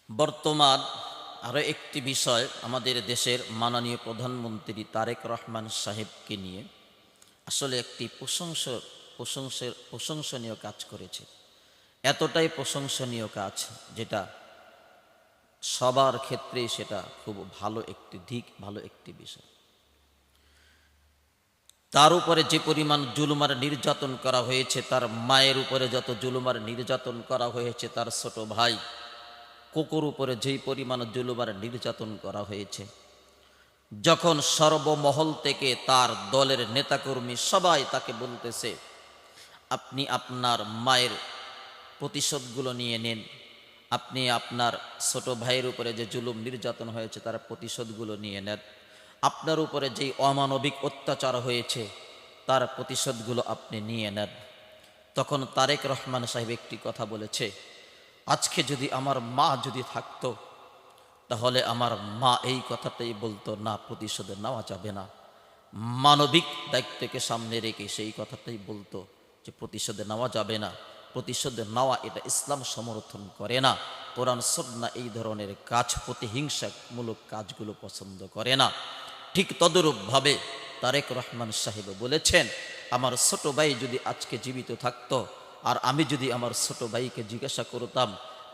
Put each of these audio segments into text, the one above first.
বর্তমান আরও একটি বিষয় আমাদের দেশের মাননীয় প্রধানমন্ত্রী তারেক রহমান সাহেবকে নিয়ে আসলে একটি প্রশংসনীয় কাজ করেছে। এতটাই প্রশংসনীয় কাজ যেটা সবার ক্ষেত্রেই সেটা খুব ভালো একটি দিক, ভালো একটি বিষয়। তার উপরে যে পরিমাণ জুলুম আর নির্যাতন করা হয়েছে, তার মায়ের উপরে যত জুলুম আর নির্যাতন করা হয়েছে, তার ছোট ভাই কোকোর উপরে যেই পরিমাণ জুলুম আর নির্যাতন করা হয়েছে, যখন সর্বমহল থেকে তার দলের নেতাকর্মী সবাই তাকে বলতেছে আপনি আপনার মায়ের প্রতিশোধগুলো নিয়ে নেন, আপনি আপনার ছোট ভাইয়ের উপরে যে জুলুম নির্যাতন হয়েছে তার প্রতিশোধগুলো নিয়ে নেন, আপনার উপরে যেই অমানবিক অত্যাচার হয়েছে তার প্রতিশোধগুলো আপনি নিয়ে নেন। তখন তারেক রহমান সাহেব একটি কথা বলেছে, আজকে যদি আমার মা যদি থাকতো তাহলে আমার মা এই কথাটাই বলতো, না প্রতিশোধ নেওয়া যাবে না। মানবিক দায়িত্বকে সামনে রেখে সেই কথাটাই বলতো যে প্রতিশোধ নেওয়া যাবে না, প্রতিশোধ নেওয়া এটা ইসলাম সমর্থন করে না। কোরআন সুন্নাহ এই ধরনের কাজ, প্রতিহিংসামূলক কাজগুলো পছন্দ করে না। ঠিক তদরূপভাবে তারেক রহমান সাহেব বলেছেন, আমার ছোট ভাই যদি আজকে জীবিত থাকতো আর আমি যদি আমার ছোট ভাইকে জিজ্ঞাসা করতাম,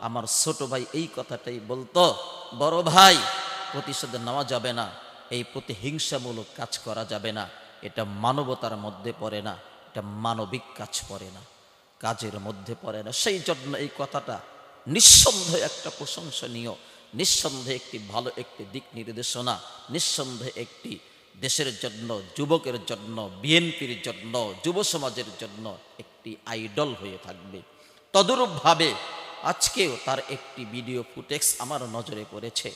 আমার ছোট ভাই এই কথাটাই বলতো, বড় ভাই প্রতিশোধ নেওয়া যাবে না, এই প্রতিহিংসামূলক কাজ করা যাবে না, এটা মানবতার মধ্যে পড়ে না, এটা মানবিক কাজ পড়ে না, কাজের মধ্যে পড়ে না। সেই জন্য এই কথাটা নিঃসন্দেহে একটা প্রশংসনীয়, নিঃসন্দেহে একটি ভালো একটি দিক নির্দেশনা, নিঃসন্দেহে একটি দেশের জন্য, যুবকের জন্য, বিএনপির জন্য, যুব সমাজের জন্য একটি আইডল হয়ে থাকবে। তদরূপভাবে আজকেও তার একটি ভিডিও ফুটেজ আমার নজরে পড়েছে,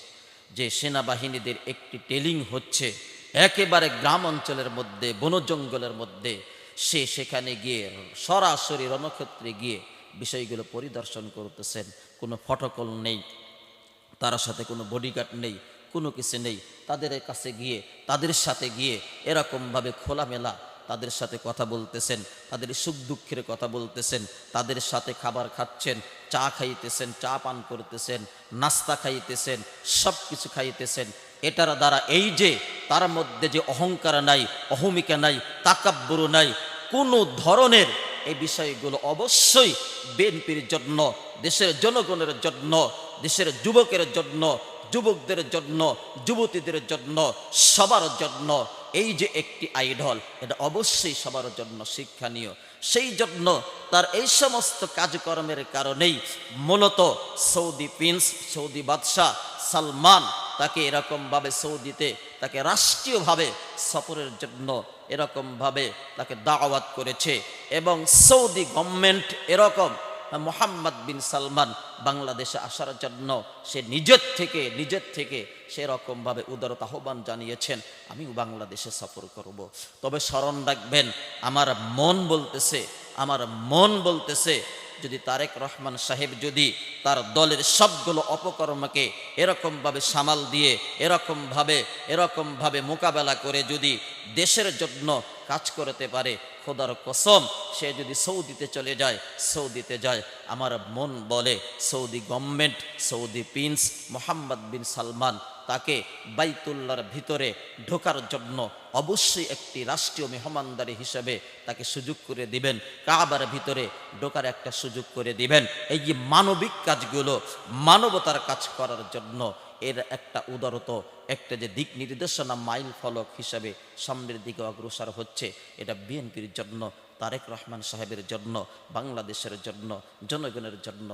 যে সেনাবাহিনীদের একটি ট্রেনিং হচ্ছে একেবারে গ্রাম অঞ্চলের মধ্যে, বন জঙ্গলের মধ্যে। সে সেখানে গিয়ে সরাসরি রণক্ষেত্রে গিয়ে বিষয়গুলো পরিদর্শন করতেছেন। কোনো প্রটোকল নেই, তার সাথে কোনো বডিগার্ড নেই, কোনো কিছু নেই। তাদের কাছে গিয়ে, তাদের সাথে গিয়ে এরকমভাবে খোলামেলা তাদের সাথে কথা বলতেছেন, তাদের সুখ দুঃখের কথা বলতেছেন, তাদের সাথে খাবার খাচ্ছেন, চা খাইতেছেন, চা পান করতেছেন, নাস্তা খাইতেছেন, সব কিছু খাইতেছেন। এটার দ্বারা এই যে তার মধ্যে যে অহংকার নাই, অহমিকা নাই, তাকাব্বুর নাই, কোনো ধরনের এই বিষয়গুলো অবশ্যই বিএনপির জন্য, দেশের জনগণের জন্য, দেশের যুবকের জন্য, যুবকদের জন্য, যুবতীদের জন্য, সবার জন্য এই যে একটি আইডল, এটা অবশ্যই সবার জন্য শিক্ষণীয়। সেই জন্য তার এই সমস্ত কাজকর্মের কারণেই মূলত সৌদি প্রিন্স, সৌদি বাদশাহ সালমান তাকে এরকমভাবে সৌদিতে তাকে রাষ্ট্রীয়ভাবে সফরের জন্য এরকমভাবে তাকে দাওয়াত করেছে। এবং সৌদি গভর্নমেন্ট এরকম মোহাম্মদ বিন সালমান বাংলাদেশে আসার জন্য সে নিজের থেকে সেরকমভাবে উদারতা আহ্বান জানিয়েছেন, আমিও বাংলাদেশে সফর করব। তবে স্মরণ রাখবেন, আমার মন বলতেছে যদি তারেক রহমান সাহেব যদি তার দলের সবগুলো অপকর্মকে এরকমভাবে সামাল দিয়ে এরকমভাবে মোকাবেলা করে যদি দেশের জন্য কাজ করতে পারে, খোদার কসম সে যদি সৌদিতে যায়, আমার মন বলে Saudi government, Saudi prince Mohammed bin Salman তাকে বাইতুল্লাহর ভিতরে ঢোকার জন্য অবশ্যই একটি রাষ্ট্রীয় মেহমানদারি হিসেবে তাকে সুযোগ করে দিবেন, কাবার ভিতরে ঢোকার একটা সুযোগ করে দিবেন। এই যে মানবিক কাজগুলো, মানবতার কাজ করার জন্য এর একটা উদারত একটা যে দিক নির্দেশনা মাইল ফলক হিসাবে সামনের দিকে অগ্রসর হচ্ছে, এটা বিএনপির জন্য, তারেক রহমান সাহেবের জন্য, বাংলাদেশের জন্য, জনগণের জন্য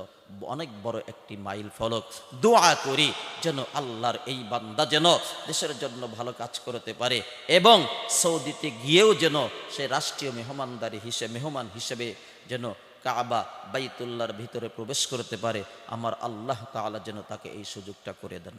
অনেক বড় একটি মাইল ফলক। দোয়া করি যেন আল্লাহর এই বান্দা যেন দেশের জন্য ভালো কাজ করতে পারে এবং সৌদিতে গিয়েও যেন সে রাষ্ট্রীয় মেহমান হিসেবে যেন কাবা বাইতুল্লাহর ভিতরে প্রবেশ করতে পারে। আমার আল্লাহ তাআলা যেন তাকে এই সুযোগটা করে দেন।